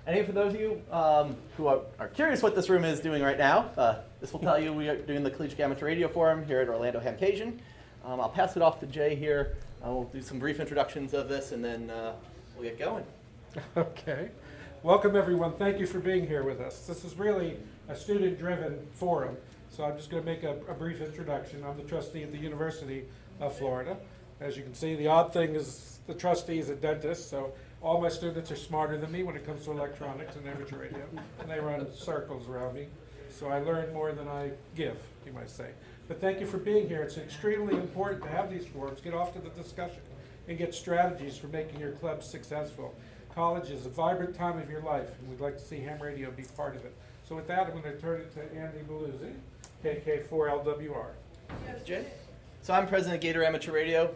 And for those of you who are curious what this room is doing right now, this will tell you we are doing the Collegiate Amateur Radio Forum here at Orlando HamCation. I'll pass it off to Jay here. We'll do some brief introductions of this, and then we'll get going. Okay. Welcome, everyone. Thank you for being here with us. This is really a student-driven forum, so I'm just going to make a brief introduction. I'm the trustee at the University of Florida. As you can see, the odd thing is the trustee is a dentist, so all my students are smarter than me when it comes to electronics and amateur radio, and they run circles around me. So I learn more than I give, you might say. But thank you for being here. It's extremely important to have these forums, get off to the discussion, and get strategies for making your club successful. College is a vibrant time of your life, and we'd like to see ham radio be part of it. So with that, I'm going to turn it to Andy Maluzzi, KK4LWR. Yes, Jay. So I'm president of Gator Amateur Radio,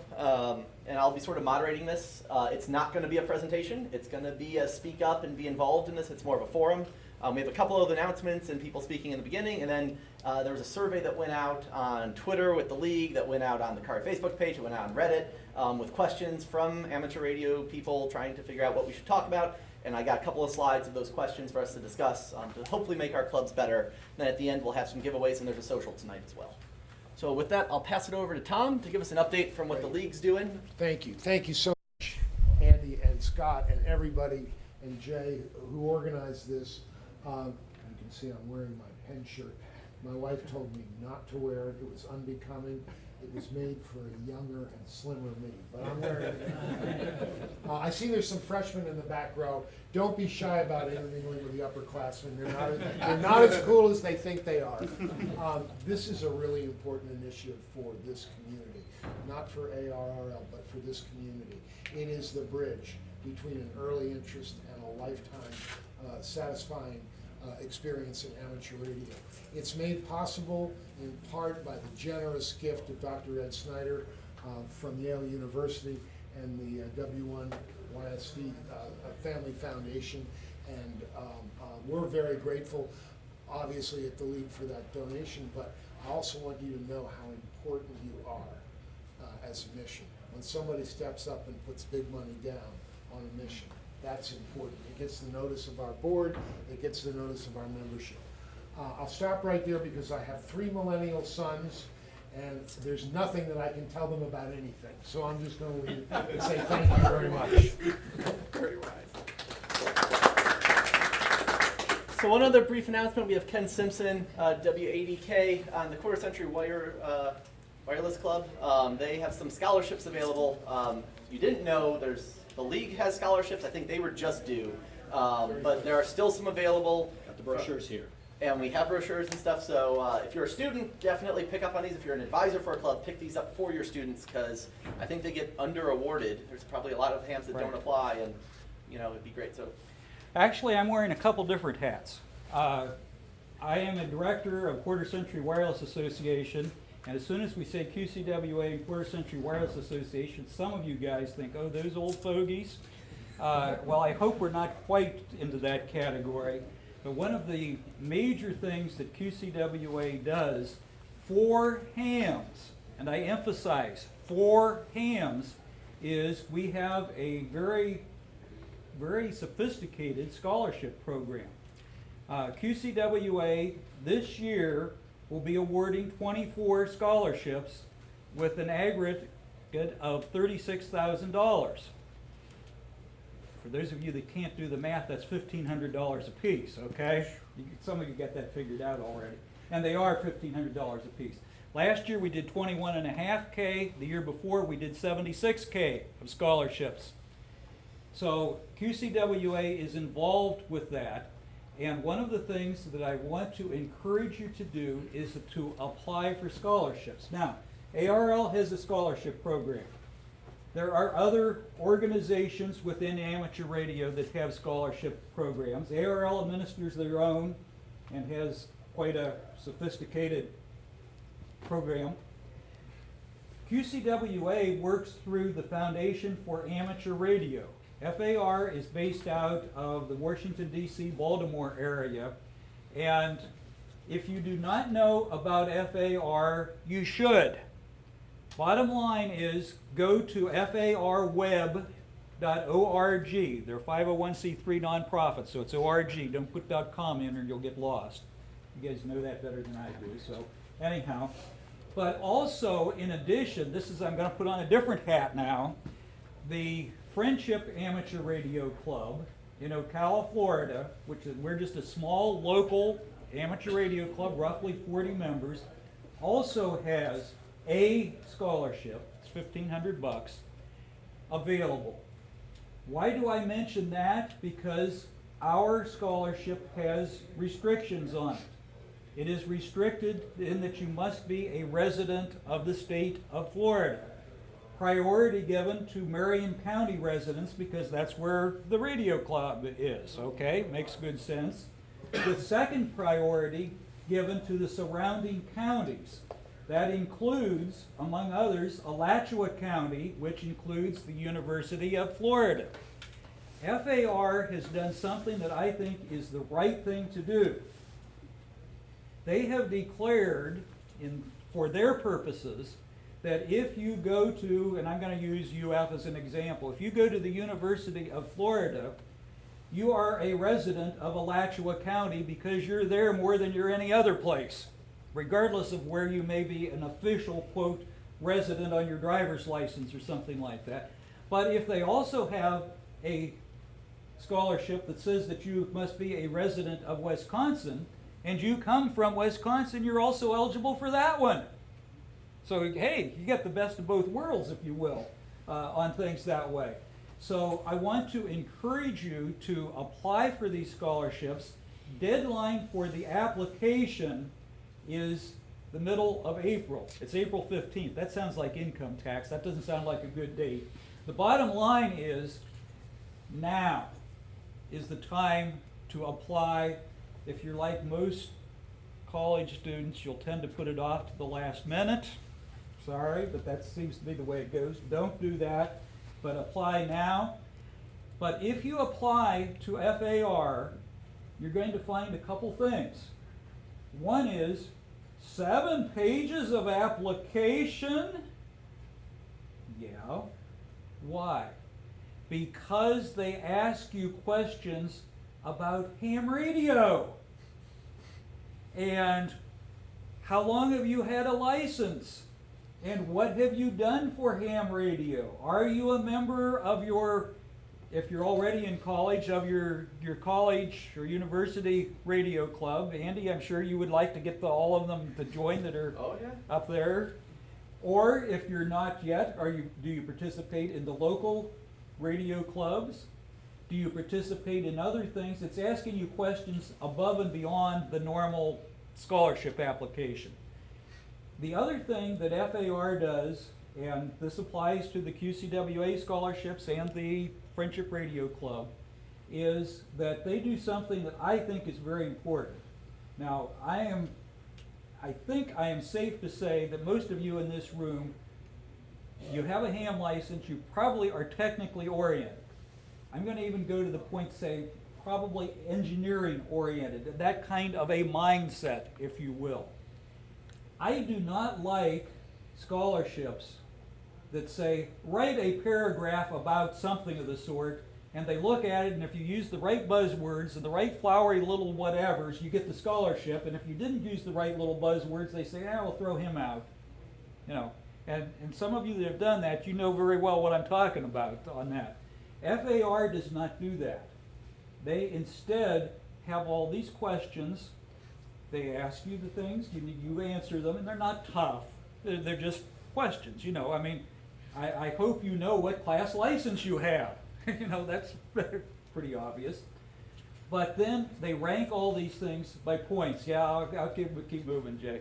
and I'll be sort of moderating this. It's not going to be a presentation. It's going to be a speak up and be involved in this. It's more of a forum. We have a couple of announcements and people speaking in the beginning, and then there was a survey that went out on Twitter with the league, that went out on the CARD Facebook page, that went out on Reddit with questions from amateur radio people trying to figure out what we should talk about. And I got a couple of slides of those questions for us to discuss to hopefully make our clubs better. Then at the end, we'll have some giveaways, and there's a social tonight as well. So with that, I'll pass it over to Tom to give us an update from what the league's doing. Thank you. Thank you so much, Andy and Scott and everybody and Jay who organized this. You can see I'm wearing my pen shirt. My wife told me not to wear it. It was unbecoming. It was made for a younger and slimmer me, but I'm wearing it. I see there's some freshmen in the back row. Don't be shy about intermingling with the upperclassmen. They're not as cool as they think they are. This is a really important initiative for this community, not for ARRL, but for this community. It is the bridge between an early interest and a lifetime satisfying experience in amateur radio. It's made possible in part by the generous gift of Dr. Ed Snyder from Yale University and the W1YSD Family Foundation, and we're very grateful, obviously, at the League for that donation, but I also want you to know how important you are as a mission. When somebody steps up and puts big money down on a mission, that's important. It gets the notice of our board, it gets the notice of our membership. I'll stop right there because I have 3 millennial sons, and there's nothing that I can tell them about anything. So I'm just going to leave and say thank you very much. Very wise. So one other brief announcement, we have Ken Simpson, W80K, on the Quarter Century Wireless Club. They have some scholarships available. You didn't know the league has scholarships. I think they were just due. But there are still some available. Got the brochures here. And we have brochures and stuff, so if you're a student, definitely pick up on these. If you're an advisor for a club, pick these up for your students, because I think they get under-awarded. There's probably a lot of hams that don't apply, and it'd be great. So, actually, I'm wearing a couple different hats. I am a director of Quarter Century Wireless Association, and as soon as we say QCWA and Quarter Century Wireless Association, some of you guys think, oh, those old fogies. Well, I hope we're not quite into that category. But one of the major things that QCWA does for hams, and I emphasize for hams, is we have a very, very sophisticated scholarship program. QCWA this year will be awarding 24 scholarships with an aggregate of $36,000. For those of you that can't do the math, that's $1,500 a piece, okay? Some of you got that figured out already. And they are $1,500 a piece. Last year we did $21.5K. The year before we did $76K of scholarships. So QCWA is involved with that. And one of the things that I want to encourage you to do is to apply for scholarships. Now, ARRL has a scholarship program. There are other organizations within amateur radio that have scholarship programs. ARRL administers their own and has quite a sophisticated program. QCWA works through the Foundation for Amateur Radio. FAR is based out of the Washington, D.C., Baltimore area. And if you do not know about FAR, you should. Bottom line is, go to farweb.org HamCation.org. They're 501c3 nonprofit, so it's org. Don't put .com in or you'll get lost. You guys know that better than I do, so anyhow. But also, in addition, I'm going to put on a different hat now. The Friendship Amateur Radio Club in Ocala, Florida, we're just a small local amateur radio club, roughly 40 members, also has a scholarship. It's $1,500 available. Why do I mention that? Because our scholarship has restrictions on it. It is restricted in that you must be a resident of the state of Florida. Priority given to Marion County residents because that's where the radio club is, okay? Makes good sense. The second priority given to the surrounding counties. That includes, among others, Alachua County, which includes the University of Florida. FAR has done something that I think is the right thing to do. They have declared, for their purposes, that if you go to, and I'm going to use UF as an example, if you go to the University of Florida, you are a resident of Alachua County because you're there more than you're any other place, regardless of where you may be an official, quote, resident on your driver's license or something like that. But if they also have a scholarship that says that you must be a resident of Wisconsin, and you come from Wisconsin, you're also eligible for that one. So, hey, you get the best of both worlds, if you will, on things that way. So I want to encourage you to apply for these scholarships. Deadline for the application is the middle of April. It's April 15th. That sounds like income tax. That doesn't sound like a good date. The bottom line is now is the time to apply. If you're like most college students, you'll tend to put it off to the last minute. Sorry, but that seems to be the way it goes. Don't do that, but apply now. But if you apply to FAR, you're going to find a couple things. One is 7 pages of application. Yeah. Why? Because they ask you questions about ham radio. And how long have you had a license? And what have you done for ham radio? Are you a member of if you're already in college, of your college or university radio club? Andy, I'm sure you would like to get all of them to join that are up there. Or if you're not yet, do you participate in the local radio clubs? Do you participate in other things? It's asking you questions above and beyond the normal scholarship application. The other thing that FAR does, and this applies to the QCWA scholarships and the Friendship Radio Club, is that they do something that I think is very important. Now, I think I am safe to say that most of you in this room, you have a ham license, you probably are technically oriented. I'm going to even go to the point, say, probably engineering oriented, that kind of a mindset, if you will. I do not like scholarships that say, write a paragraph about something of the sort, and they look at it, and if you use the right buzzwords and the right flowery little whatevers, you get the scholarship, and if you didn't use the right little buzzwords, they say, we'll throw him out. You know, and some of you that have done that, you know very well what I'm talking about on that. FAR does not do that. They instead have all these questions. They ask you the things, you answer them, and they're not tough. They're just questions, you know. I mean, I hope you know what class license you have. You know, that's pretty obvious. But then they rank all these things by points. Yeah, I'll keep moving, Jay.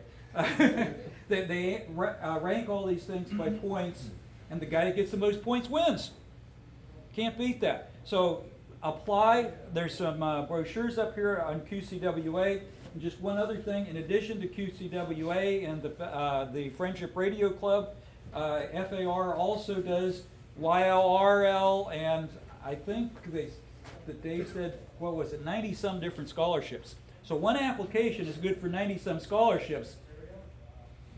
They rank all these things by points, and the guy that gets the most points wins. Can't beat that. So apply. There's some brochures up here on QCWA. And just one other thing, in addition to QCWA and the Friendship Radio Club, FAR also does YLRL, and I think that Dave said, what was it, 90-some different scholarships. So one application is good for 90-some scholarships.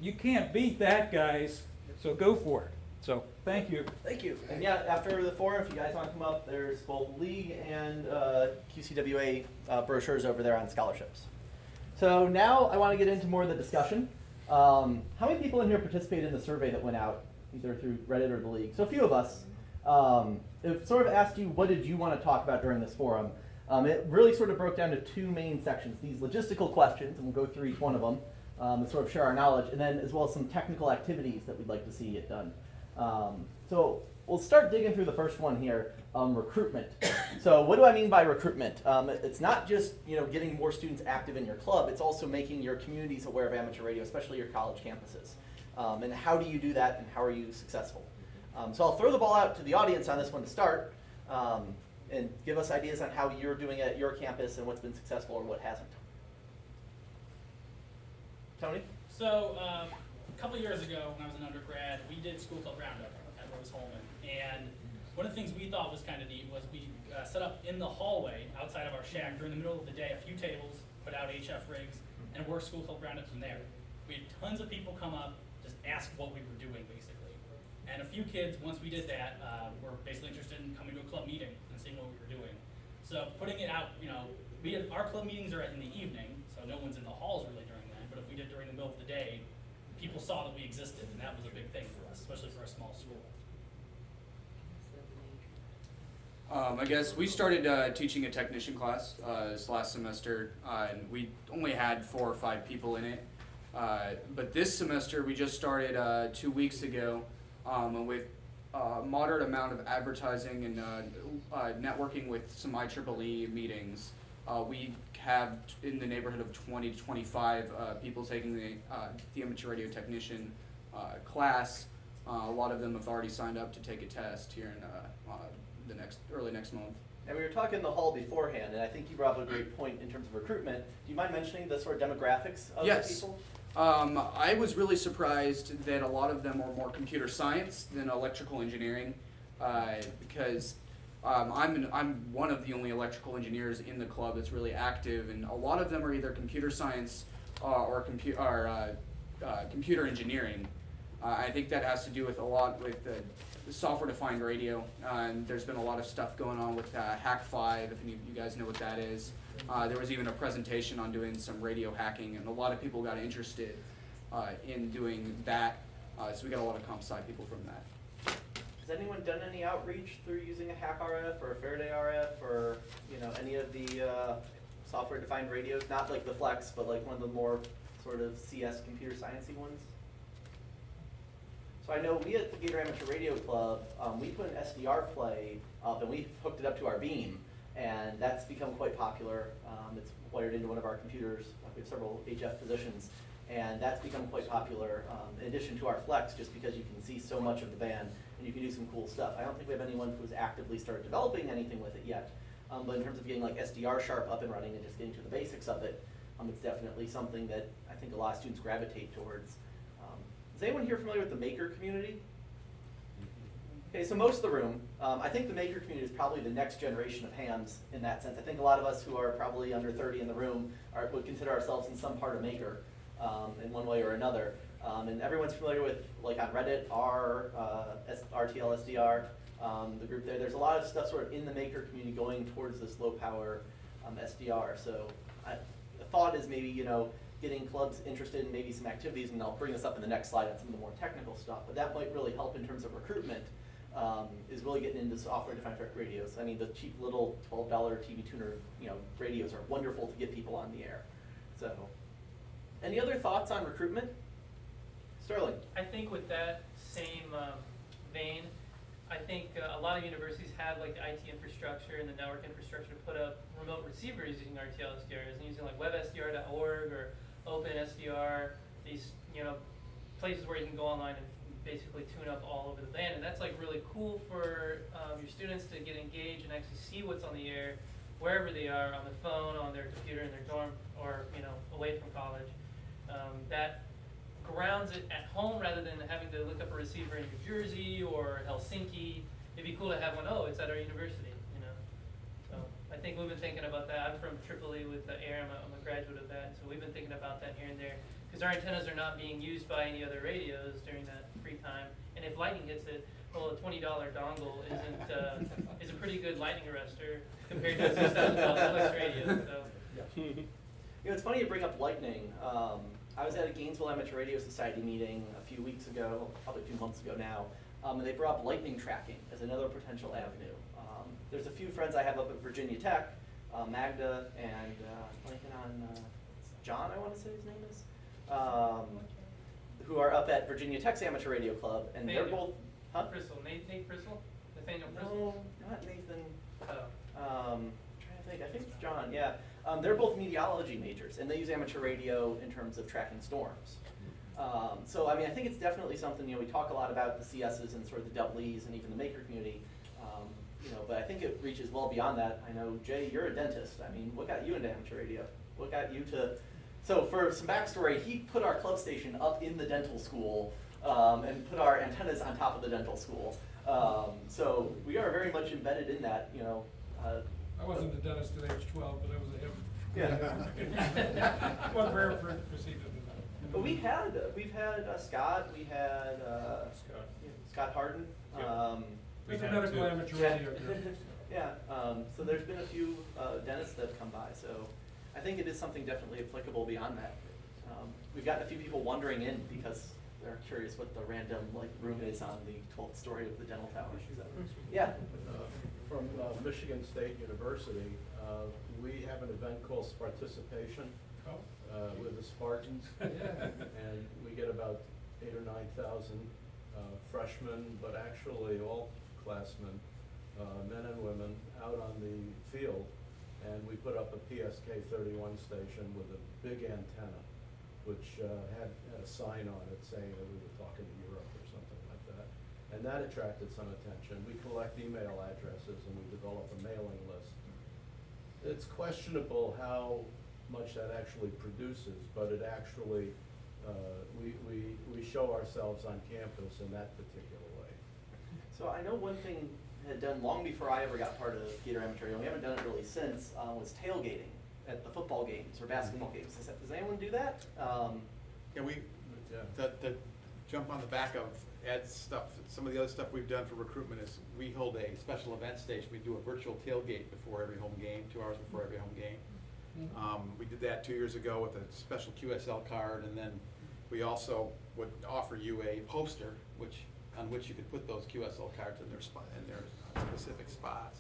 You can't beat that, guys, so go for it. So, thank you. Thank you. And yeah, after the forum, if you guys want to come up, there's both league and QCWA brochures over there on scholarships. So now I want to get into more of the discussion. How many people in here participated in the survey that went out, either through Reddit or the league? So a few of us. It sort of asked you, what did you want to talk about during this forum? It really sort of broke down to two main sections, these logistical questions, and we'll go through each one of them, and sort of share our knowledge, and then as well as some technical activities that we'd like to see get done. So we'll start digging through the first one here, recruitment. So what do I mean by recruitment? It's not just getting more students active in your club, it's also making your communities aware of amateur radio, especially your college campuses. And how do you do that, and how are you successful? So I'll throw the ball out to the audience on this one to start, and give us ideas on how you're doing it at your campus and what's been successful or what hasn't. Tony? So a couple years ago when I was an undergrad, we did School Club Roundup at Rose Holman. And one of the things we thought was kind of neat was we set up in the hallway outside of our shack during the middle of the day a few tables, put out HF rigs, and work School Club Roundups from there. We had tons of people come up, just ask what we were doing basically. And a few kids, once we did that, were basically interested in coming to a club meeting and seeing what we were doing. So putting it out, our club meetings are in the evening, so no one's in the halls really during that. But if we did during the middle of the day, people saw that we existed, and that was a big thing for us, especially for a small school. I guess we started teaching a technician class this last semester, and we only had 4 or 5 people in it. But this semester, we just started 2 weeks ago with a moderate amount of advertising and networking with some IEEE meetings. We have in the neighborhood of 20 to 25 people taking the amateur radio technician class. A lot of them have already signed up to take a test here in early next month. And we were talking in the hall beforehand, and I think you brought up a great point in terms of recruitment. Do you mind mentioning the sort of demographics of the people? I was really surprised that a lot of them were more computer science than electrical engineering, because I'm one of the only electrical engineers in the club that's really active, and a lot of them are either computer science or computer engineering. I think that has to do with a lot with the software-defined radio, and there's been a lot of stuff going on with Hack5, if you guys know what that is. There was even a presentation on doing some radio hacking, and a lot of people got interested in doing that, so we got a lot of comp sci people from that. Has anyone done any outreach through using a HackRF or a Faraday RF or any of the software-defined radios? Not like the Flex, but like one of the more sort of CS computer sciencey ones. So I know we at the Gator Amateur Radio Club, we put an SDR play up and we hooked it up to our beam, and that's become quite popular. It's wired into one of our computers. We have several HF positions, and that's become quite popular in addition to our Flex, just because you can see so much of the band and you can do some cool stuff. I don't think we have anyone who's actively started developing anything with it yet, but in terms of getting like SDR Sharp up and running and just getting to the basics of it, it's definitely something that I think a lot of students gravitate towards. Is anyone here familiar with the maker community? Okay, so most of the room, I think the maker community is probably the next generation of hams in that sense. I think a lot of us who are probably under 30 in the room would consider ourselves in some part of maker in one way or another. And everyone's familiar with, like on Reddit, RTL SDR, the group there. There's a lot of stuff sort of in the maker community going towards this low power SDR. So the thought is maybe, getting clubs interested in maybe some activities, and I'll bring this up in the next slide on some of the more technical stuff, but that might really help in terms of recruitment, is really getting into software-defined radios. I mean, the cheap little $12 TV tuner, radios are wonderful to get people on the air. So, any other thoughts on recruitment? Sterling? I think with that same vein, I think a lot of universities have like the IT infrastructure and the network infrastructure to put up remote receivers using RTL SDRs and using like websdr.org or OpenSDR, these places where you can go online and basically tune up all over the band, and that's like really cool for your students to get engaged and actually see what's on the air wherever they are, on their phone, on their computer, in their dorm, or away from college. That grounds it at home rather than having to look up a receiver in New Jersey or Helsinki. It'd be cool to have one. Oh, it's at our university. So I think we've been thinking about that. I'm from Tripoli with the AIR. I'm a graduate of that, so we've been thinking about that here and there because our antennas are not being used by any other radios during that free time, And if lightning hits it, well, a $20 dongle is a pretty good lightning arrestor compared to a $6,000 flex radio. So. You know, it's funny you bring up lightning. I was at a Gainesville Amateur Radio Society meeting a few weeks ago, probably a few months ago now, and they brought up lightning tracking as another potential avenue. There's a few friends I have up at Virginia Tech, Magda and blanking on John, I want to say his name is, who are up at Virginia Tech's Amateur Radio Club, and they're Nathaniel. both, huh? Frissell, Nate Frissell? Nathaniel Frissell? No, not Nathan. Oh. Trying to think, I think it's John, yeah. They're both meteorology majors, and they use amateur radio in terms of tracking storms. So, I mean, I think it's definitely something, you know, we talk a lot about the CSs and sort of the double E's and even the maker community, you know, but I think it reaches well beyond that. I know, Jay, you're a dentist. I mean, what got you into amateur radio? What got you to, so for some backstory, he put our club station up in the dental school, and put our antennas on top of the dental school. So we are very much embedded in that, you know. I wasn't a dentist at age 12, but I was a him. Yeah. Wasn't very proceeded to that. But we've had Scott, we had Scott Harden. There's a medical amateur radio group. Yeah, so there's been a few dentists that have come by, so I think it is something definitely applicable beyond that. We've gotten a few people wandering in because they're curious what the random room is on the 12th story of the dental tower. So, yeah. From Michigan State University, we have an event called Sparticipation with the Spartans, and we get about 8,000 or 9,000 freshmen, but actually all classmen, men and women, out on the field, and we put up a PSK 31 station with a big antenna, which had a sign on it saying that we were talking to Europe or something like that. And that attracted some attention. We collect email addresses and we develop a mailing list. It's questionable how much that actually produces, but it actually, we show ourselves on campus in that particular way. So I know one thing I had done long before I ever got part of Gator Amateur Radio, and we haven't done it really since, was tailgating at the football games or basketball games. Does anyone do that? Yeah, Yeah. to jump on the back of Ed's stuff, some of the other stuff we've done for recruitment is we hold a special event station. We do a virtual tailgate before every home game, 2 hours before every home game. We did that 2 years ago with a special QSL card, and then we also would offer you a poster on which you could put those QSL cards in their specific spots.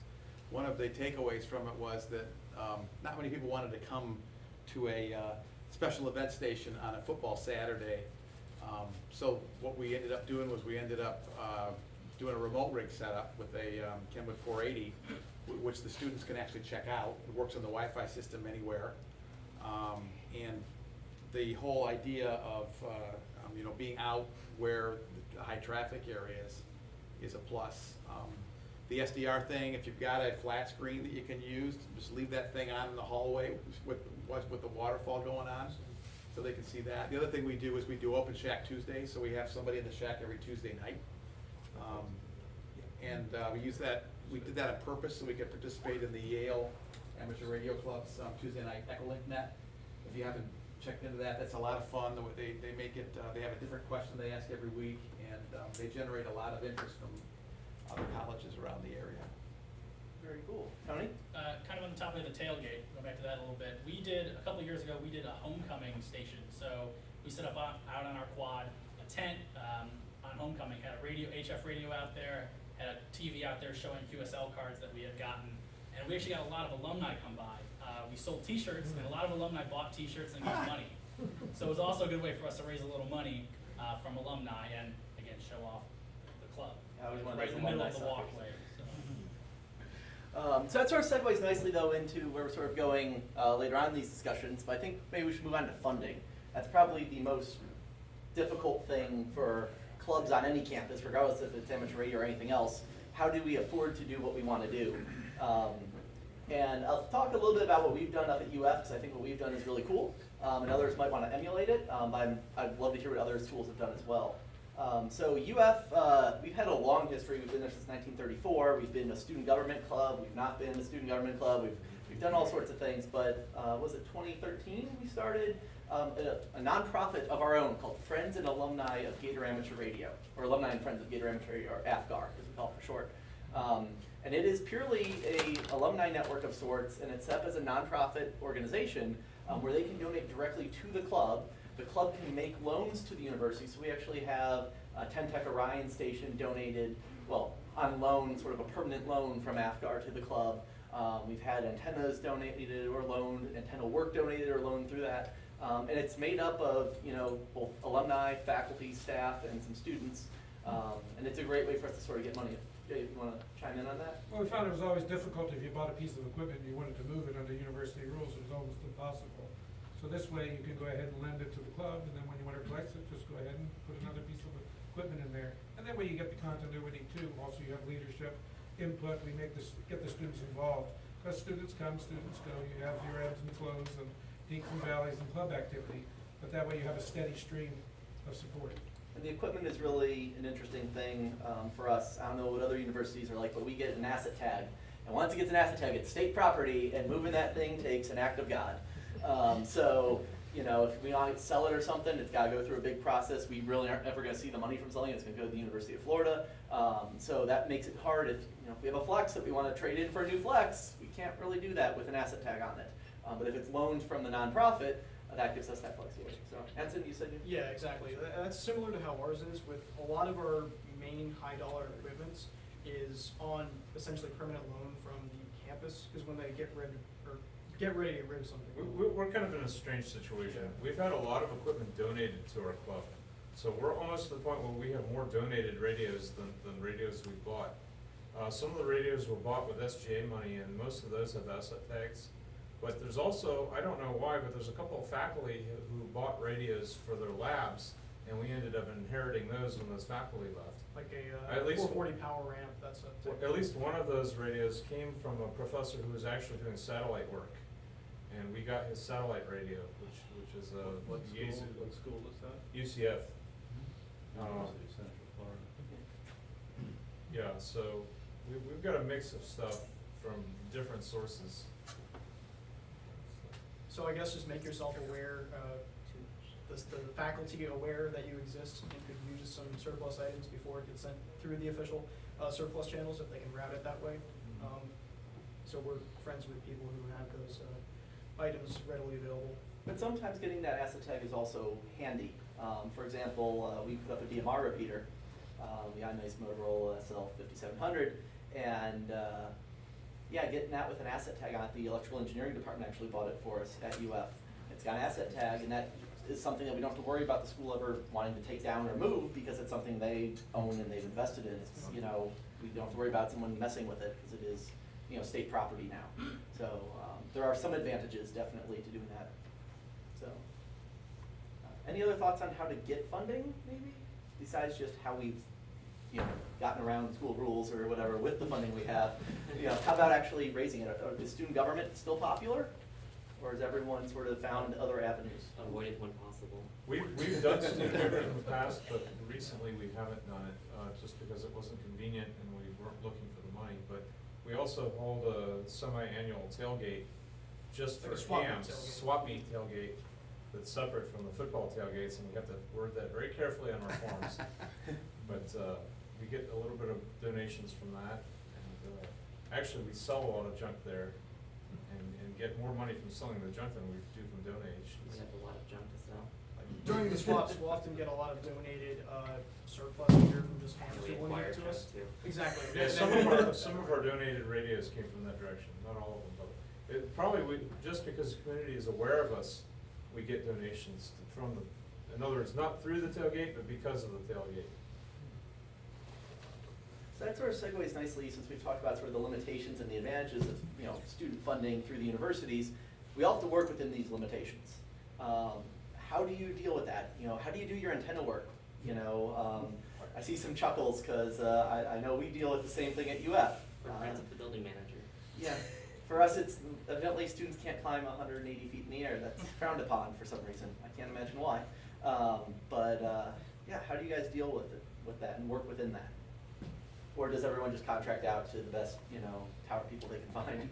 One of the takeaways from it was that not many people wanted to come to a special event station on a football Saturday. So what we ended up doing was we ended up doing a remote rig setup with a Kenwood 480, which the students can actually check out. It works on the Wi-Fi system anywhere. And the whole idea of being out where the high traffic areas is a plus. The SDR thing, if you've got a flat screen that you can use, just leave that thing on in the hallway with the waterfall going on, so they can see that. The other thing we do is we do Open Shack Tuesdays, so we have somebody in the shack every Tuesday night. We did that on purpose so we could participate in the Yale Amateur Radio Club's Tuesday night Echolink Net. If you haven't checked into that, that's a lot of fun. They make it, they have a different question they ask every week, and they generate a lot of interest from other colleges around the area. Very cool. Tony? Kind of on the topic of the tailgate, go back to that a little bit. A couple of years ago, we did a homecoming station. So we set up out on our quad, a tent on homecoming, had a HF radio out there, had a TV out there showing QSL cards that we had gotten. And we actually got a lot of alumni come by. We sold t-shirts, and a lot of alumni bought t-shirts and got money. So it was also a good way for us to raise a little money from alumni and, again, show off the club. Yeah, I always wanted Right in the those middle alumni of the suckers. walkway. So that sort of segues nicely, though, into where we're sort of going later on in these discussions, but I think maybe we should move on to funding. That's probably the most difficult thing for clubs on any campus, regardless if it's amateur radio or anything else. How do we afford to do what we want to do? And I'll talk a little bit about what we've done up at UF, because I think what we've done is really cool, and others might want to emulate it, but I'd love to hear what other schools have done as well. So UF, we've had a long history. We've been there since 1934. We've been a student government club. We've not been a student government club. We've We've done all sorts of things, but was it 2013 we started a nonprofit of our own called Friends and Alumni of Gator Amateur Radio, or Alumni and Friends of Gator Amateur Radio, or AFGAR, as we call it for short. And it is purely a alumni network of sorts, and it's set up as a nonprofit organization where they can donate directly to the club. The club can make loans to the university, so we actually have a 10 Tech Orion station donated, well, on loan, sort of a permanent loan from AFGAR to the club. We've had antennas donated or loaned, antenna work donated or loaned through that. And it's made up of, both alumni, faculty, staff, and some students. And it's a great way for us to sort of get money. Jay, if you want to chime in on that? Well, we found it was always difficult if you bought a piece of equipment and you wanted to move it under university rules, it was almost impossible. So this way you can go ahead and lend it to the club, and then when you want to replace it, just go ahead and put another piece of equipment in there. And that way you get the continuity too. Also you have leadership input, we get the students involved. Because students come, students go, you have your ebbs and flows and peaks and valleys and club activity, but that way you have a steady stream of support. And the equipment is really an interesting thing for us. I don't know what other universities are like, but we get an asset tag. And once it gets an asset tag, it's state property, and moving that thing takes an act of God. So, if we want to sell it or something, it's got to go through a big process. We really aren't ever going to see the money from selling it. It's going to go to the University of Florida. So that makes it hard. If we have a flex that we want to trade in for a new flex, we can't really do that with an asset tag on it. But if it's loaned from the nonprofit, that gives us that flexibility. So, Anson, you said you? Yeah, exactly. That's similar to how ours is. With a lot of our main high dollar equipments is on essentially permanent loan from the campus, because when they get ready to get rid of something. We're kind of in a strange situation. We've had a lot of equipment donated to our club. So we're almost to the point where we have more donated radios than radios we bought. Some of the radios were bought with SGA money, and most of those have asset tags. But there's also, I don't know why, but there's a couple of faculty who bought radios for their labs, and we ended up inheriting those when those faculty left. Like At a least 440 power ramp, that's a At least one of those radios came from a professor who was actually doing satellite work, and we got his satellite radio, which is a What school is that? UCF. University of Central Florida. Yeah, so we've got a mix of stuff from different sources. So I guess just make yourself aware, the faculty aware that you exist and could use some surplus items before it gets sent through the official surplus channels, if they can route it that way. So we're friends with people who have those items readily available. But sometimes getting that asset tag is also handy. For example, we put up a DMR repeater, the iNice Motorola SL5700, and getting that with an asset tag on it, the electrical engineering department actually bought it for us at UF. It's got an asset tag, and that is something that we don't have to worry about the school ever wanting to take down or move, because it's something they own and they've invested in. It's, we don't have to worry about someone messing with it, because it is, state property now. So there are some advantages definitely to doing that. So, any other thoughts on how to get funding, maybe, besides just how we've gotten around school rules or whatever with the funding we have? How about actually raising it? Is student government still popular, or has everyone sort of found other avenues? Avoid it when possible. We've done student government in the past, but recently we haven't done it, just because it wasn't convenient and we weren't looking for the money. But we also hold a semi-annual tailgate just Like for a swap meet hams, tailgate. swap meet tailgate, that's separate from the football tailgates, and we have to word that very carefully on our forms. But we get a little bit of donations from that, and actually we sell a lot of junk there and get more money from selling the junk than we do from We donations. have a lot of junk to sell. During the swaps, we'll often get a lot of donated surplus gear from just fans And we who want to acquire give it to us. junk too. Exactly. Yeah, And some of our donated radios came from that direction, not all of them, but just because the community is aware of us, we get donations from in other words, not through the tailgate, but because of the tailgate. So that sort of segues nicely, since we've talked about sort of the limitations and the advantages of student funding through the universities. We all have to work within these limitations. How do you deal with that? How do you do your antenna work? I see some chuckles because I know we deal with the same thing at UF. We're friends with the building manager. Yeah, for us, it's evidently students can't climb 180 feet in the air. That's frowned upon for some reason. I can't imagine why. How do you guys deal with that and work within that? Or does everyone just contract out to the best, tower people they can find?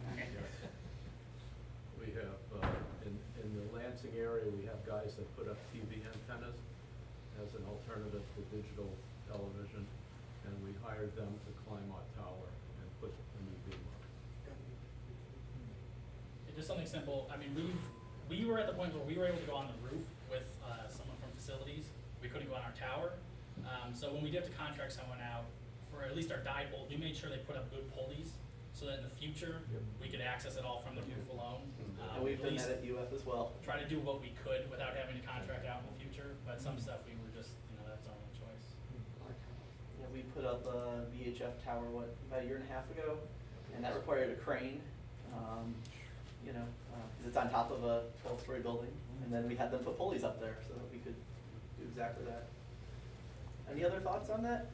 We have, in the Lansing area, we have guys that put up TV antennas as an alternative to digital television, and we hired them to climb our tower and put a new beam up. Just something simple. I mean, we were at the point where we were able to go on the roof with someone from facilities. We couldn't go on our tower. So when we did have to contract someone out for at least our dipole, we made sure they put up good pulleys so that in the future we could access it all from the roof alone. And we've At done least that at UF as well. try to do what we could without having to contract out in the future. But some stuff we were just, that's our own choice. Yeah, we put up a VHF tower, about a year and a half ago, and that required a crane, because it's on top of a 12-story building, and then we had them put pulleys up there so that we could do exactly that. Any other thoughts on that?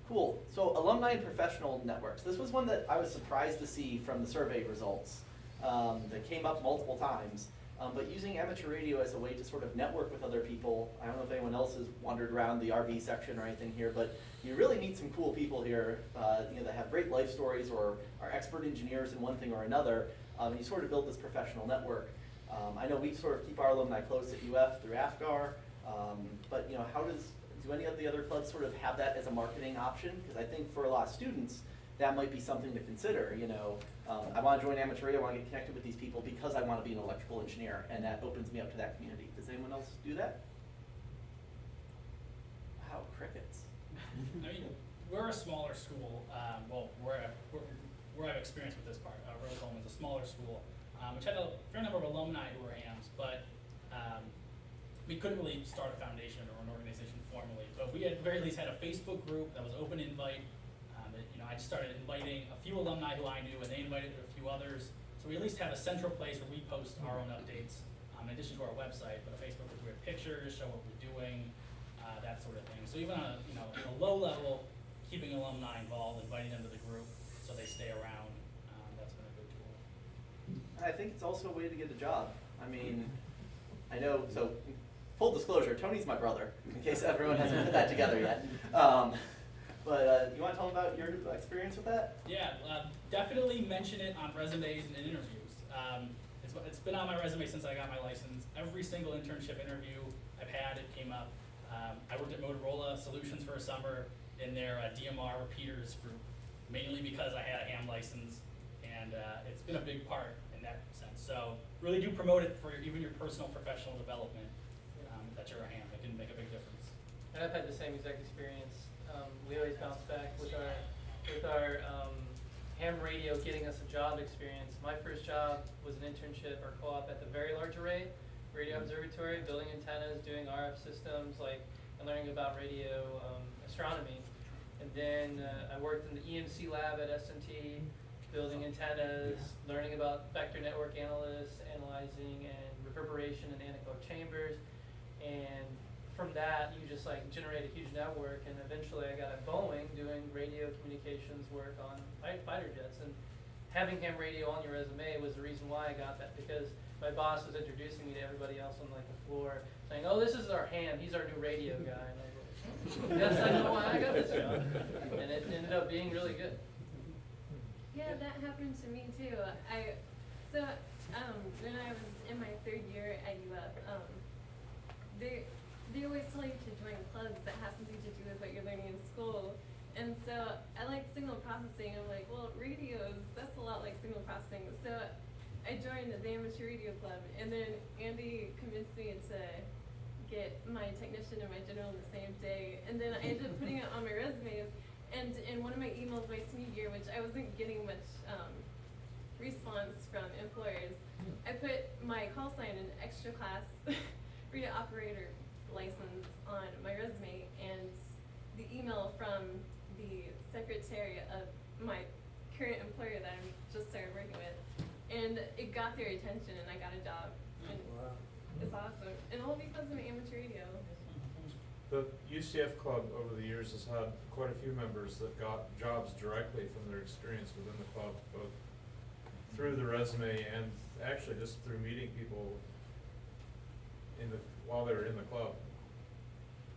Cool. So alumni and professional networks. This was one that I was surprised to see from the survey results that came up multiple times. But using amateur radio as a way to sort of network with other people. I don't know if anyone else has wandered around the RV section or anything here, but you really meet some cool people here that have great life stories or are expert engineers in one thing or another. And you sort of build this professional network. I know we sort of keep our alumni close at UF through AFGAR, but do any of the other clubs sort of have that as a marketing option? Because I think for a lot of students, that might be something to consider. I want to join amateur radio, I want to get connected with these people because I want to be an electrical engineer, and that opens me up to that community. Does anyone else do that? Wow, crickets. I mean, we're a smaller school. Where I've experience with this part, Rose Home is a smaller school, which had a fair number of alumni who were hams, but we couldn't really start a foundation or an organization formally. But we at the very least had a Facebook group that was open invite. I just started inviting a few alumni who I knew, and they invited a few others. So we at least have a central place where we post our own updates, in addition to our website. But a Facebook group with pictures, show what we're doing, that sort of thing. So even on a low level, keeping alumni involved, inviting them to the group so they stay around, that's been a good tool. I think it's also a way to get a job. I mean, I know, so full disclosure, Tony's my brother, in case everyone hasn't put that together yet. But you want to tell them about your experience with that? Yeah, definitely mention it on resumes and in interviews. It's been on my resume since I got my license. Every single internship interview I've had, it came up. I worked at Motorola Solutions for a summer in their DMR repeaters group, mainly because I had a ham license, and it's been a big part in that sense. So really do promote it for even your personal professional development, that you're a ham. It can make a big difference. And I've had the same exact experience. We always bounce back with our ham radio getting us a job experience. My first job was an internship or co-op at the Very Large Array Radio Observatory, building antennas, doing RF systems, and learning about radio astronomy. And then I worked in the EMC lab at S&T, building antennas, learning about vector network analysis, analyzing and reverberation in anechoic chambers. And from that, you just generate a huge network, and eventually I got at Boeing doing radio communications work on fighter jets. And having ham radio on your resume was the reason why I got that, because my boss was introducing me to everybody else on the floor, saying, "Oh, this is our ham. He's our new radio guy." And I was like, "Yes, I know why I got this job." And it ended up being really good. Yeah, that happened to me too. When I was in my third year at UF, they always tell you to join clubs that have something to do with what you're learning in school. And so I like signal processing. I'm like, well, radios, that's a lot like signal processing. So I joined the amateur radio club, and then Andy convinced me to get my technician and my general in the same day. And then I ended up putting it on my resumes. And in one of my emails my senior year, which I wasn't getting much response from employers, I put my call sign in extra class radio operator license on my resume, and the email from the secretary of my current employer that I'm just started working with, and it got their attention, and I got a job, and it's awesome, and all because of amateur radio. The UCF club over the years has had quite a few members that got jobs directly from their experience within the club, both through the resume and actually just through meeting people while they were in the club.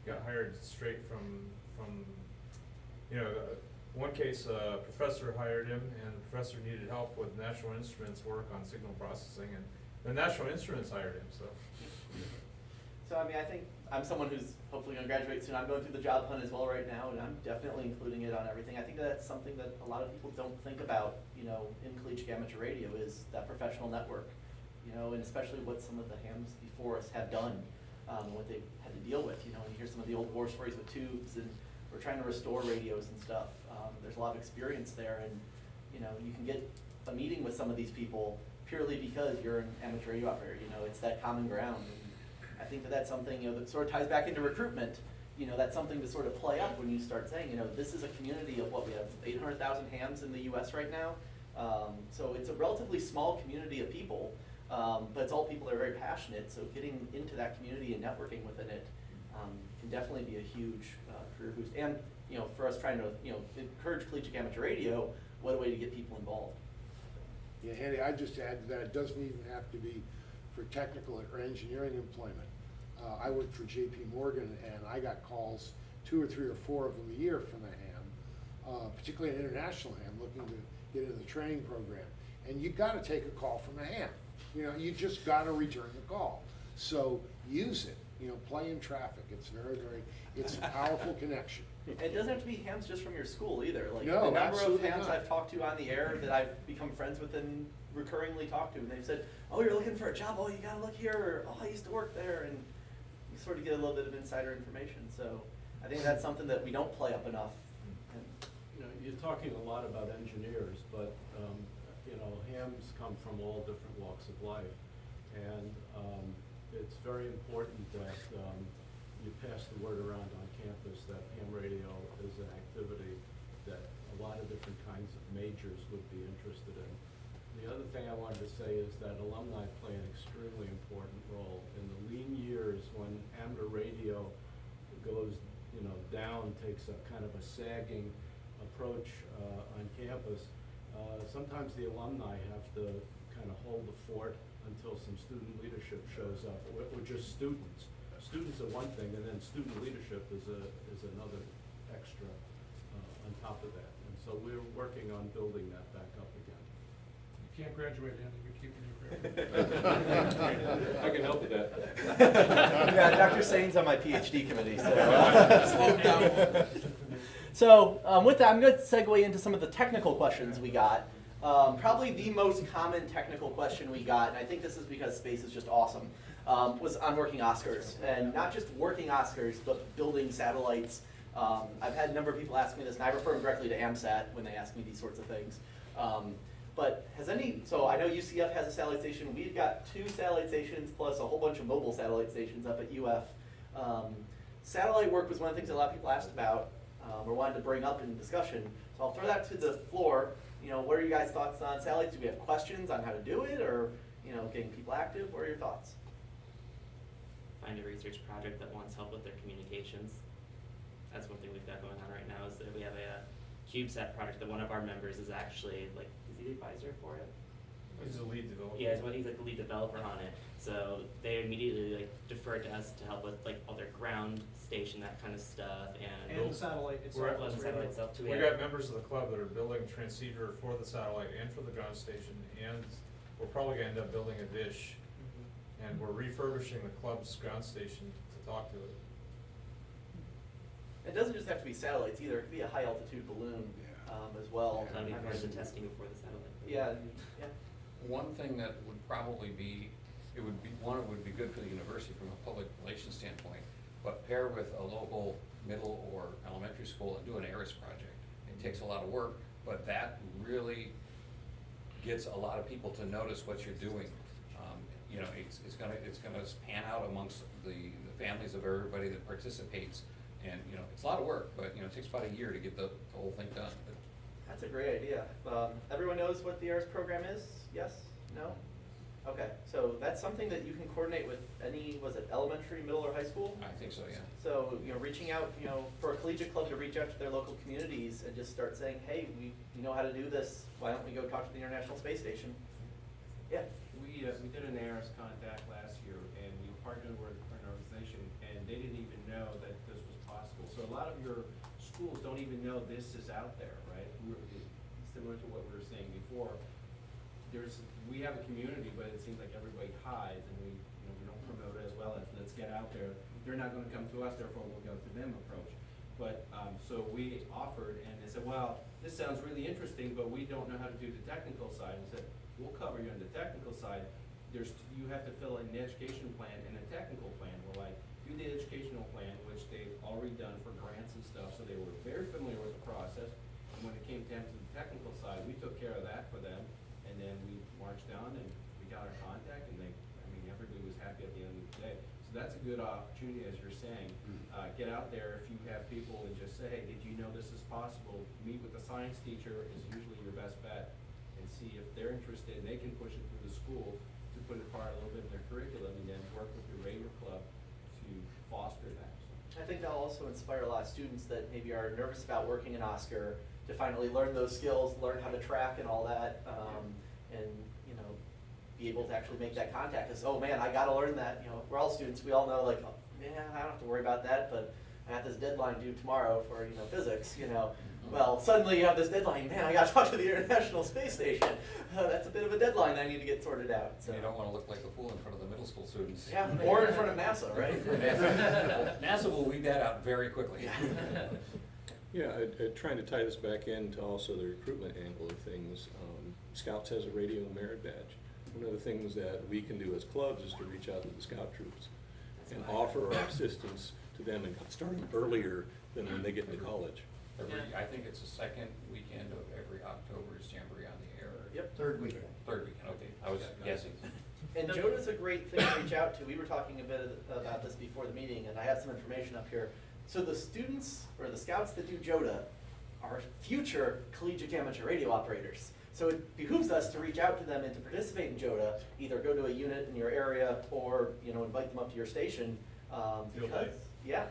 Got hired straight from one case, a professor hired him, and the professor needed help with National Instruments work on signal processing, and the National Instruments hired him, so. So I mean, I think I'm someone who's hopefully going to graduate soon. I'm going through the job hunt as well right now, and I'm definitely including it on everything. I think that's something that a lot of people don't think about, you know, in collegiate amateur radio is that professional network, you know, and especially what some of the hams before us have done, what they've had to deal with, you know, and you hear some of the old war stories with tubes, and we're trying to restore radios and stuff. There's a lot of experience there, and, you know, you can get a meeting with some of these people purely because you're an amateur radio operator, you know, it's that common ground. And I think that that's something, you know, that sort of ties back into recruitment. You know, that's something to sort of play up when you start saying, you know, this is a community of what we have 800,000 hams in the U.S. right now. So it's a relatively small community of people, but it's all people that are very passionate. So getting into that community and networking within it can definitely be a huge career boost. And, you know, for us trying to, you know, encourage collegiate amateur radio, what a way to get people involved. Yeah, Andy, I'd just add to that, it doesn't even have to be for technical or engineering employment. I worked for J.P. Morgan, and I got calls, 2 or 3 or 4 of them a year from a ham, particularly an international ham looking to get into the training program. And you got to take a call from a ham. You know, you just got to return the call. So use it. You know, play in traffic. It's it's a powerful connection. It doesn't have to be hams just from your school either. Like No, the number of absolutely hams not. I've talked to on the air that I've become friends with and recurringly talked to, and they've said, "Oh, you're looking for a job? Oh, you gotta look here." Or, "Oh, I used to work there," and you sort of get a little bit of insider information. So I think that's something that we don't play up enough. And You know, you're talking a lot about engineers, but, you know, hams come from all different walks of life. And it's very important that you pass the word around on campus that ham radio is an activity that a lot of different kinds of majors would be interested in. The other thing I wanted to say is that alumni play an extremely important role. In the lean years, when amateur radio goes, you know, down, takes a kind of a sagging approach on campus, sometimes the alumni have to kind of hold the fort until some student leadership shows up, or just students. Students are one thing, and then student leadership is another extra on top of that. And so we're working on building that back up again. You can't graduate, Andy, you're keeping your grade. I can help with that. yeah, Dr. Sain's on my PhD committee. So with that, I'm going to segue into some of the technical questions we got. Probably the most common technical question we got, and I think this is because space is just awesome, was on working Oscars. And not just working Oscars, but building satellites. I've had a number of people ask me this, and I refer them directly to AMSAT when they ask me these sorts of things. But so I know UCF has a satellite station. We've got 2 satellite stations plus a whole bunch of mobile satellite stations up at UF. Satellite work was one of the things that a lot of people asked about or wanted to bring up in discussion. So I'll throw that to the floor. You know, what are you guys' thoughts on satellites? Do we have questions on how to do it, or, you know, getting people active? What are your thoughts? Find a research project that wants help with their communications. That's one thing we've got going on right now, is that we have a CubeSat project that one of our members is actually, like, is he the advisor for it? He's the lead developer. Yeah, he's like the lead developer on it. So they immediately like deferred to us to help with like all their ground station, that kind of stuff, And the satellite itself. We're at well, the satellite itself too. We Yeah. got members of the club that are building transceiver for the satellite and for the ground station, and we're probably gonna end up building a dish, and we're refurbishing the club's ground station to talk to it. It doesn't just have to be satellites either. It could be a high altitude balloon as well. That'll be I part of the mean, testing before the satellite. Yeah, yeah. One thing that would probably be, it would be good for the university from a public relations standpoint, but pair with a local middle or elementary school and do an ARRL project. It takes a lot of work, but that really gets a lot of people to notice what you're doing. You know, it's gonna pan out amongst the families of everybody that participates, and you know, it's a lot of work, but you know, it takes about a year to get the whole thing done. But That's a great idea. Everyone knows what the ARRS program is? Yes? No? Okay, so that's something that you can coordinate with any, was it elementary, middle, or high school? I think so, yeah. So, you know, reaching out, you know, for a collegiate club to reach out to their local communities and just start saying, hey, we know how to do this, why don't we go talk to the International Space Station? Yeah. We did an ARRS contact last year, and we partnered with an organization, and they didn't even know that this was possible. So a lot of your schools don't even know this is out there, right? similar to what we were saying before. We have a community, but it seems like everybody hides, and we don't promote it as well as let's get out there. They're not gonna come to us, therefore we'll go to them approach. But, so we offered, and they said, well, this sounds really interesting, but we don't know how to do the technical side. We said, we'll cover you on the technical side. You have to fill in the education plan and a technical plan. We're like, do the educational plan, which they've already done for grants and stuff, so they were very familiar with the process. And when it came down to the technical side, we took care of that for them, and then we marched down and we got our contact, and everybody was happy at the end of the day. So that's a good opportunity, as you're saying. Get out there if you have people and just say, hey, did you know this is possible? Meet with the science teacher is usually your best bet, and see if they're interested, and they can push it through the school to put it part a little bit in their curriculum, and then work with your radio club to foster that. I think that'll also inspire a lot of students that maybe are nervous about working in Oscar to finally learn those skills, learn how to track and all that, and be able to actually make that contact. Because, oh man, I got to learn that. We're all students. We all know, like, oh, man, I don't have to worry about that, but I got this deadline due tomorrow for physics. Well, suddenly you have this deadline. Man, I got to talk to the International Space Station. That's a bit of a deadline I need to get sorted out. So. You don't want to look like a fool in front of the middle school students. Yeah, or in front of NASA, right? NASA will weed that out very quickly. Yeah, trying to tie this back into also the recruitment angle of things. Scouts has a radio merit badge. One of the things that we can do as clubs is to reach out to the scout troops and offer our assistance to them and start them earlier than when they get into college. I think it's the second weekend of every October is Jamboree on the Air. Yep. Third weekend. Third weekend, okay, I was guessing. And Joda's a great thing to reach out to. We were talking a bit about this before the meeting, and I have some information up here. So the students, or the scouts that do Joda, are future collegiate amateur radio operators. So it behooves us to reach out to them and to participate in Joda, either go to a unit in your area or invite them up to your station. Field day. Yeah,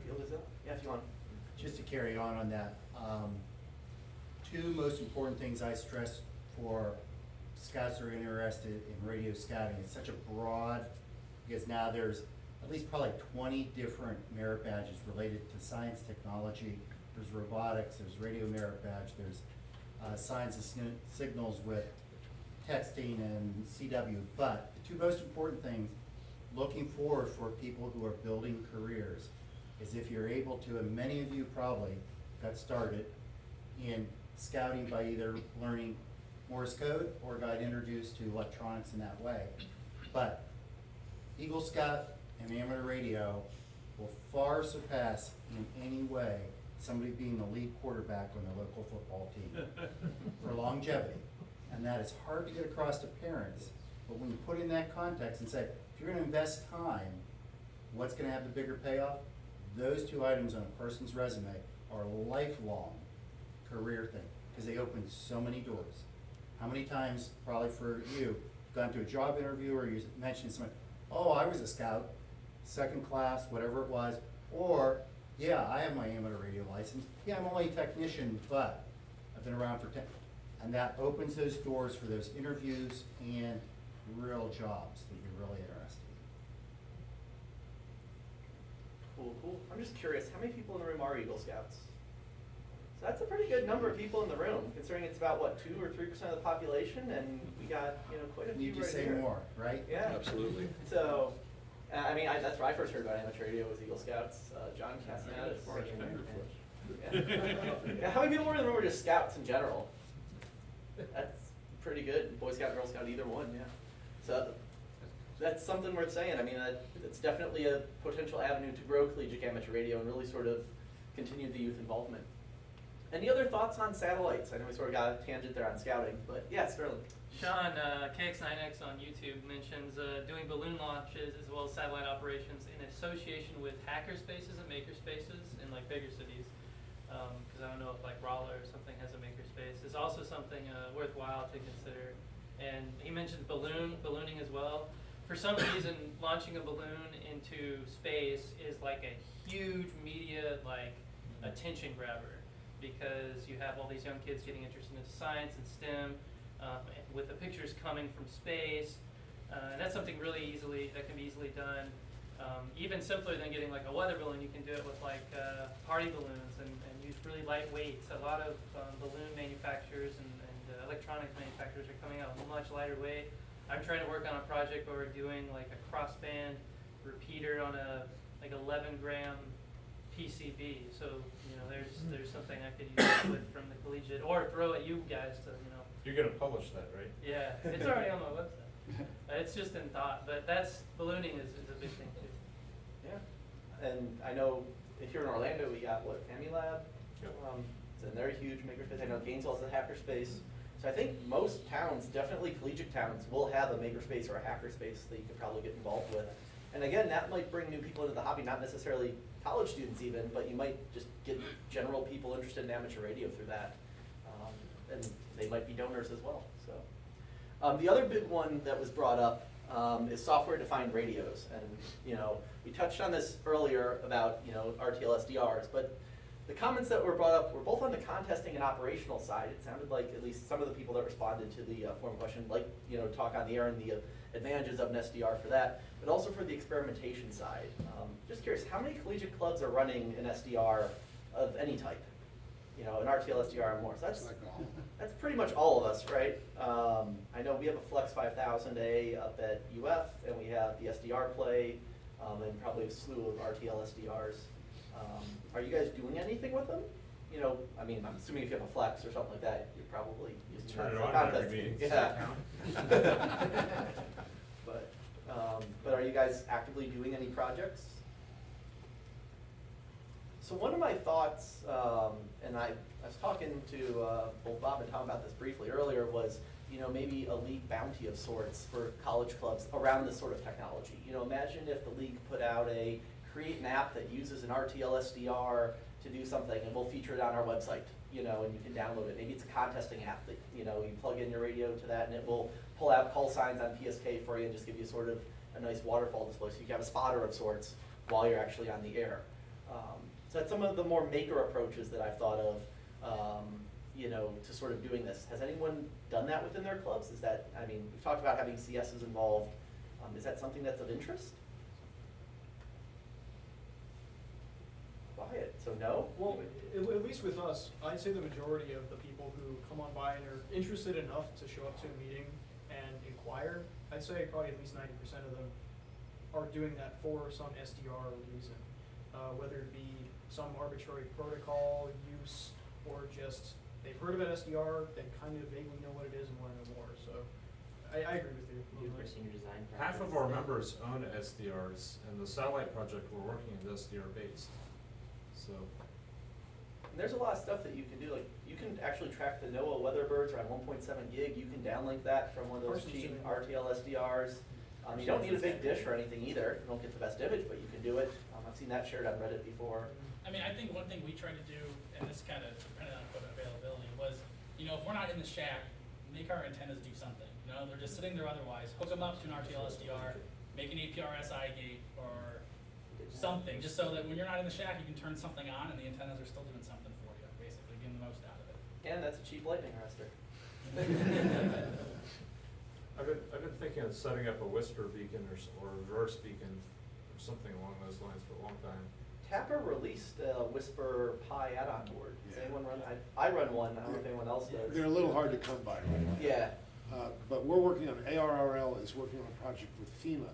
field is up. Yeah, if you want. Just to carry on that, two most important things I stress for scouts who are interested in radio scouting. It's such a broad, because now there's at least probably 20 different merit badges related to science, technology. There's robotics, there's radio merit badge, there's signs and signals with texting and CW. But the two most important things looking forward for people who are building careers is if you're able to, and many of you probably got started in scouting by either learning Morse code or got introduced to electronics in that way. But Eagle Scout and amateur radio will far surpass in any way somebody being the lead quarterback on their local football team for longevity. And that is hard to get across to parents, but when you put in that context and say, if you're gonna invest time, what's gonna have the bigger payoff? Those two items on a person's resume are a lifelong career thing, because they open so many doors. How many times, probably for you, gone to a job interview or you mentioned something, oh, I was a scout, second class, whatever it was, or, yeah, I have my amateur radio license, yeah, I'm only a technician, but I've been around for 10, and that opens those doors for those interviews and real jobs that you're really interested in. Cool. I'm just curious, how many people in the room are Eagle Scouts? So that's a pretty good number of people in the room, considering it's about, what, 2 or 3% of the population, and we got, quite a few Need to right say here. more, right? Yeah. Absolutely. So, that's where I first heard about amateur radio was Eagle Scouts. John Castaneda. Yeah, how many people were in the room were just scouts in general? That's pretty good. Boy Scout, Girl Scout, either one, yeah. So that's something worth saying. It's definitely a potential avenue to grow collegiate amateur radio and really sort of continue the youth involvement. Any other thoughts on satellites? I know we sort of got a tangent there on scouting, but yeah, Sterling. Sean, KX9X on YouTube mentions doing balloon launches as well as satellite operations in association with hackerspaces and makerspaces in like bigger cities. Because I don't know if like Rolla or something has a makerspace. It's also something worthwhile to consider. And he mentioned ballooning as well. For some reason, launching a balloon into space is like a huge media attention grabber, because you have all these young kids getting interested in science and STEM. With the pictures coming from space, and that's something that can be easily done Even simpler than getting like a weather balloon, you can do it with like party balloons and use really light weights. A lot of balloon manufacturers and electronics manufacturers are coming out with much lighter weight. I'm trying to work on a project where we're doing like a crossband repeater on a like 11-gram PCB. So there's something I could use with from the Collegiate, or throw at you guys to You're gonna publish that, right? Yeah, it's already on my website. It's just in thought, but ballooning is a big thing too. Yeah, and I know here in Orlando we got FamiLab, Yep. and they're a huge makerspace. I know Gainesville's a hackerspace. So I think most towns, definitely collegiate towns, will have a makerspace or a hackerspace that you could probably get involved with. And again, that might bring new people into the hobby, not necessarily college students even, but you might just get general people interested in amateur radio through that. And they might be donors as well. So the other big one that was brought up is software-defined radios. And we touched on this earlier about RTL SDRs, but the comments that were brought up were both on the contesting and operational side. It sounded like at least some of the people that responded to the forum question, talk on the air and the advantages of an SDR for that, but also for the experimentation side. Just curious, how many collegiate clubs are running an SDR of any type? An RTL SDR or more. So that's pretty much all of us, right? I know we have a Flex 5000A up at UF, and we have the SDR play, and probably a slew of RTL SDRs. Are you guys doing anything with them? I'm assuming if you have a Flex or something like that, you're probably using Turn that it for on every contesting. meeting. Yeah. But are you guys actively doing any projects? So one of my thoughts, and I was talking to both Bob and Tom about this briefly earlier, was maybe a league bounty of sorts for college clubs around this sort of technology. Imagine if the league put out create an app that uses an RTL SDR to do something, and we'll feature it on our website, and you can download it. Maybe it's a contesting app that, you plug in your radio to that, and it will pull out call signs on PSK for you and just give you sort of a nice waterfall display, so you can have a spotter of sorts while you're actually on the air. So that's some of the more maker approaches that I've thought of, to sort of doing this. Has anyone done that within their clubs? We've talked about having CSs involved. Is that something that's of interest? Quiet, so no? Well, at least with us, I'd say the majority of the people who come on by and are interested enough to show up to a meeting and inquire, I'd say probably at least 90% of them are doing that for some SDR reason. Whether it be some arbitrary protocol use or just they've heard of an SDR, they kind of vaguely know what it is and want to know more. So I agree with you. Do for senior design Half of practice. our members own SDRs, and the satellite project we're working is SDR based. So And there's a lot of stuff that you can do. Like you can actually track the NOAA weatherbirds around 1.7 gig. You can downlink that from one of those cheap RTL SDRs. You don't need a big dish or anything either. You don't get the best image, but you can do it. I've seen that shared on Reddit before. I think one thing we tried to do, and this kind of depended on equipment availability, was, if we're not in the shack, make our antennas do something. They're just sitting there otherwise. Hook them up to an RTL SDR, make an APRSI gate or something, just so that when you're not in the shack, you can turn something on and the antennas are still doing something for you, basically getting the most out of it. And that's a cheap lightning arrestor. I've been thinking of setting up a whisper beacon or reverse beacon or something along those lines for a long time. Tapper released a Whisper Pi add-on board. Does anyone run? I run one. I don't know if anyone else does. They're a little hard to come by right now. Yeah. But we're working on, ARRL is working on a project with FEMA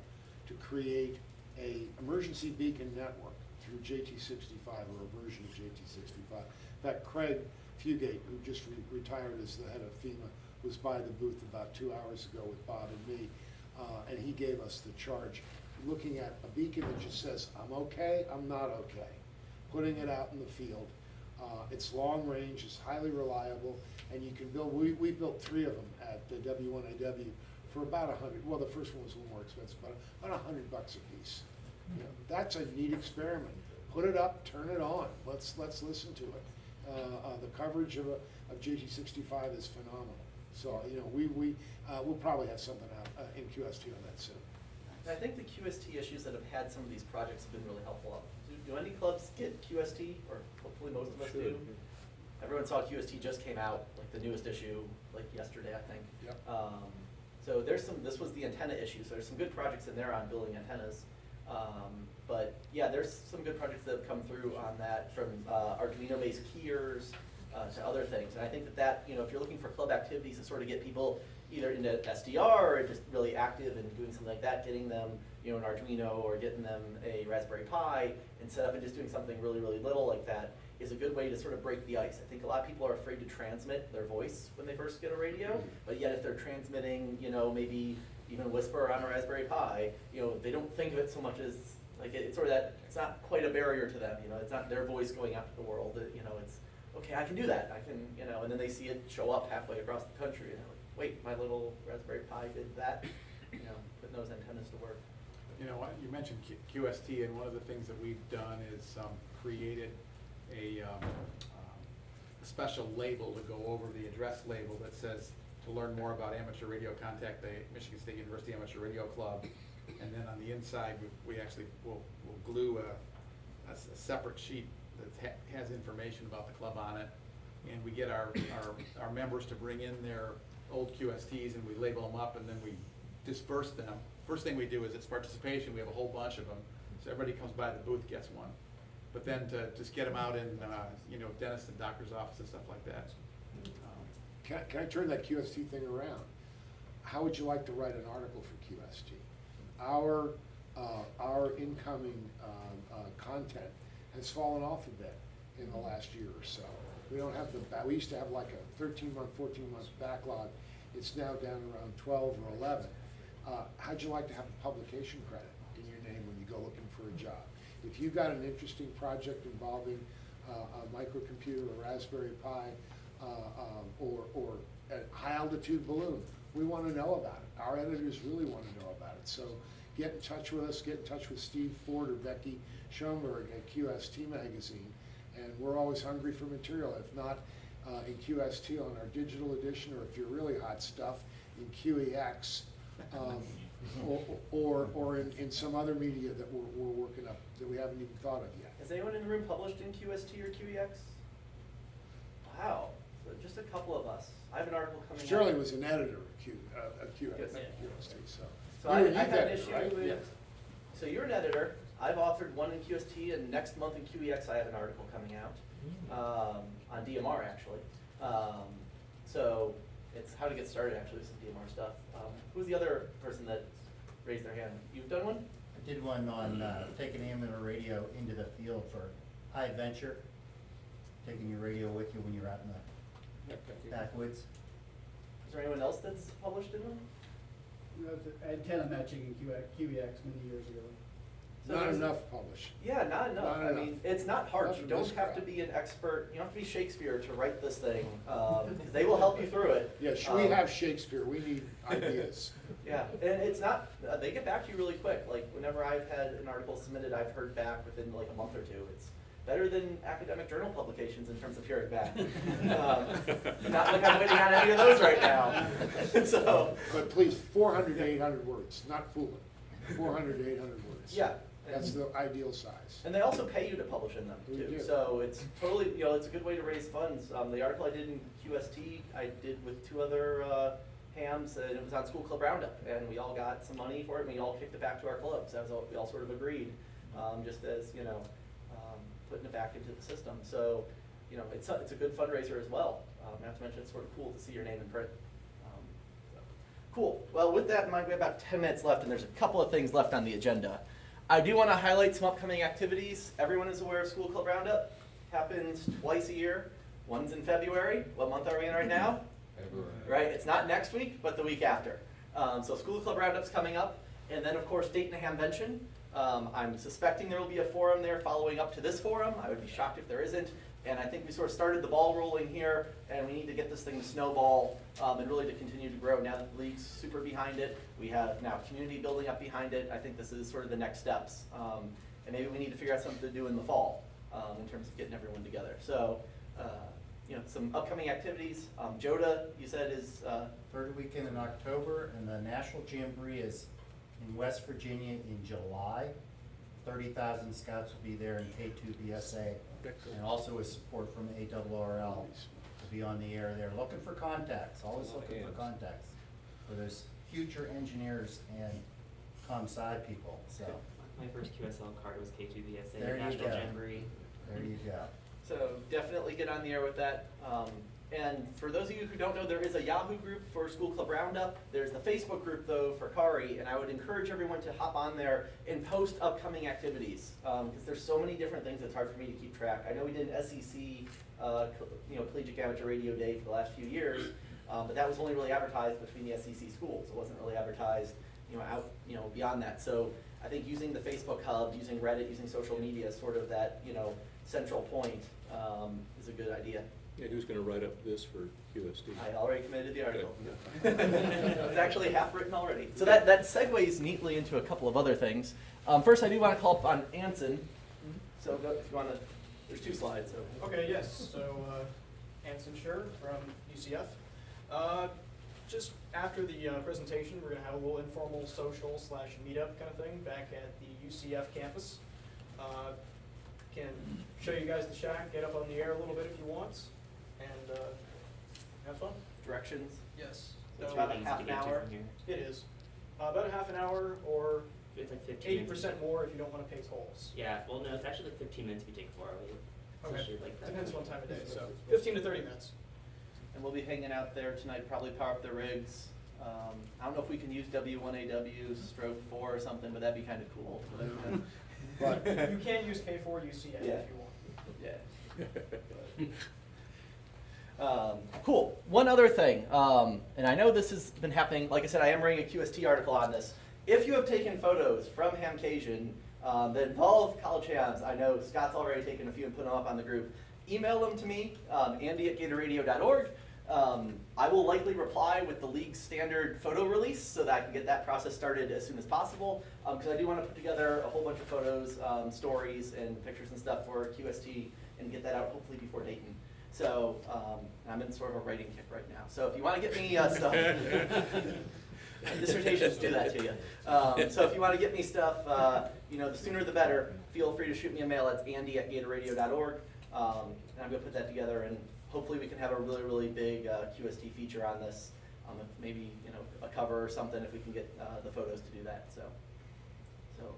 to create a emergency beacon network through JT65 or a version of JT65. In fact, Craig Fugate, who just retired as the head of FEMA, was by the booth about 2 hours ago with Bob and me, and he gave us the charge, looking at a beacon that just says, I'm okay, I'm not okay, putting it out in the field. It's long range, it's highly reliable, and you can build, we built 3 of them at the W1AW for about 100, well, the first one was a little more expensive, but about $100 a piece. That's a neat experiment. Put it up, turn it on, let's listen to it. The coverage of JT65 is phenomenal. So, we'll probably have something out in QST on that soon. I think the QST issues that have had some of these projects have been really helpful. Do any clubs get QST, or hopefully most of us do? Everyone saw QST just came out, like the newest issue, like yesterday, I think. Yep. So there's this was the antenna issue, so there's some good projects in there on building antennas. But yeah, there's some good projects that have come through on that, from Arduino-based keyers to other things. And I think that, you know, if you're looking for club activities to sort of get people either into SDR or just really active and doing something like that, getting them, you know, an Arduino or getting them a Raspberry Pi and set up and just doing something really, really little like that is a good way to sort of break the ice. I think a lot of people are afraid to transmit their voice when they first get a radio, but yet if they're transmitting, you know, maybe even whisper on a Raspberry Pi, you know, they don't think of it so much as, like, it's sort of that, it's not quite a barrier to them, you know, it's not their voice going out to the world, you know, it's, okay, I can do that, I can, you know, and then they see it show up halfway across the country, and they're like, wait, my little Raspberry Pi did that, you know, putting those antennas to work. You know, you mentioned QST, and one of the things that we've done is created a special label to go over the address label that says, to learn more about amateur radio, contact the Michigan State University Amateur Radio Club. And then on the inside, we actually will glue a separate sheet that has information about the club on it. And we get our members to bring in their old QSTs, and we label them up, and then we disperse them. First thing we do is, it's participation. We have a whole bunch of them, so everybody comes by the booth gets one. But then to just get them out in you know, dentist and doctor's office and stuff like that. Can I turn that QST thing around? How would you like to write an article for QST? Our incoming content has fallen off a bit in the last year or so. We don't have we used to have like a 13-month, 14-month backlog. It's now down around 12 or 11. How'd you like to have a publication credit in your name when you go looking for a job? If you've got an interesting project involving a microcomputer, a Raspberry Pi, or a high-altitude balloon, we want to know about it. Our editors really want to know about it. So get in touch with us, get in touch with Steve Ford or Becky Schoenberg at QST Magazine, and we're always hungry for material. If not in QST on our digital edition, or if you're really hot stuff, in QEX, or in some other media that we're working up that we haven't even thought of yet. Has anyone in the room published in QST or QEX? Wow, so just a couple of us. I have an article coming out. Shirley was an editor of QST, so. So I've had an editor, issue right? with, Yes. so you're an editor. I've authored one in QST, and next month in QEX I have an article coming out, on DMR actually. So it's how to get started actually with some DMR stuff. Who's the other person that raised their hand? You've done one? I did one on taking amateur radio into the field for high venture, taking your radio with you when you're out in the backwoods. Is there anyone else that's published in one? Antenna matching in QEX many years ago. So Not there's- enough published. Yeah, not enough. Not I enough. mean, it's not hard. Enough You of don't this have to crap. be an expert. You don't have to be Shakespeare to write this thing, because they will help you through it. Yes, we have Shakespeare, we need ideas. Yeah, and it's not, they get back to you really quick. Like, whenever I've had an article submitted, I've heard back within like a month or two. It's better than academic journal publications in terms of hearing back. Not like I'm waiting on any of those right now. So, But please, 400 to 800 words, not fooling. 400 to 800 words. yeah. That's the ideal size. And they also pay you to publish in them We too. do. So it's totally, you know, it's a good way to raise funds. The article I did in QST, I did with two other hams, and it was on School Club Roundup, and we all got some money for it, and we all kicked it back to our clubs. That was all, we all sort of agreed, just as, you know, putting it back into the system. So, you know, it's a good fundraiser as well. Not to mention, it's sort of cool to see your name in print. So. Cool. Well, with that in mind, we have about 10 minutes left, and there's a couple of things left on the agenda. I do want to highlight some upcoming activities. Everyone is aware of School Club Roundup. Happens twice a year. One's in February. What month are we in right now? February. Right, it's not next week, but the week after. So School Club Roundup's coming up. And then, of course, Dayton HamVention. I'm suspecting there will be a forum there following up to this forum. I would be shocked if there isn't. And I think we sort of started the ball rolling here, and we need to get this thing to snowball and really to continue to grow. Now that the league's super behind it, we have now community building up behind it. I think this is sort of the next steps. And maybe we need to figure out something to do in the fall in terms of getting everyone together. So, you know, some upcoming activities. JOTA, you said, is... Third weekend in October, and the National Jamboree is in West Virginia in July. 30,000 scouts will be there in K2BSA, and also with support from ARRL to be on the air there. Looking for contacts, always looking for contacts for those future engineers and comm sci people. So My first QSL card was K2VSA There you National go. Jamboree. There you go. So definitely get on the air with that. And for those of you who don't know, there is a Yahoo group for School Club Roundup. There's the Facebook group though for Kari, and I would encourage everyone to hop on there and post upcoming activities because there's so many different things it's hard for me to keep track. I know we did an SEC, Collegiate Amateur Radio Day for the last few years, but that was only really advertised between the SEC schools. It wasn't really advertised, out, beyond that. So I think using the Facebook hub, using Reddit, using social media, sort of that, central point is a good idea. Yeah, who's gonna write up this for QST? I already committed the article. It's actually half written already. So that segues neatly into a couple of other things. First, I do want to call upon Anson. So go, if you want to, there's 2 slides. So. Okay, yes, so Anson Schur from UCF. Just after the presentation, we're going to have a little informal social / meetup kind of thing back at the UCF campus. Can show you guys the shack, get up on the air a little bit if you want, and have fun. Directions. Yes. What's about really a half easy to an get to hour. from here? It is. About a half an hour or It's like 15 minutes. 80% more if you don't want to pay tolls. Yeah, well, no, it's actually like 15 minutes if you take 4 hours. It's Okay. actually like that. Depends on time of day, so 15 to 30 minutes. And we'll be hanging out there tonight, probably power up the rigs. I don't know if we can use W1AW stroke 4 or something, but that'd be kind of cool. But You can use K4 UCA Yeah. if you want. Yeah. Cool. One other thing, and I know this has been happening. Like I said, I am writing a QST article on this. If you have taken photos from HamCation that involve college hams, I know Scott's already taken a few and put them up on the group. Email them to me, Andy@gatorradio.org. I will likely reply with the league's standard photo release so that I can get that process started as soon as possible. Because I do want to put together a whole bunch of photos, stories, and pictures and stuff for QST and get that out hopefully before Dayton. So I'm in sort of a writing kick right now. So if you want to get me stuff, dissertations do that to you. So if you want to get me stuff, the sooner the better. Feel free to shoot me a mail. It's Andy@gatorradio.org, and I'm going to put that together and hopefully we can have a really, really big QST feature on this. Maybe a cover or something if we can get the photos to do that. So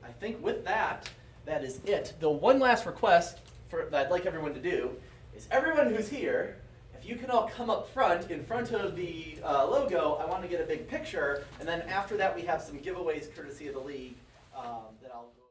I think with that, that is it. The one last request that I'd like everyone to do is everyone who's here, if you can all come up front in front of the logo, I want to get a big picture. And then after that, we have some giveaways courtesy of the league that I'll go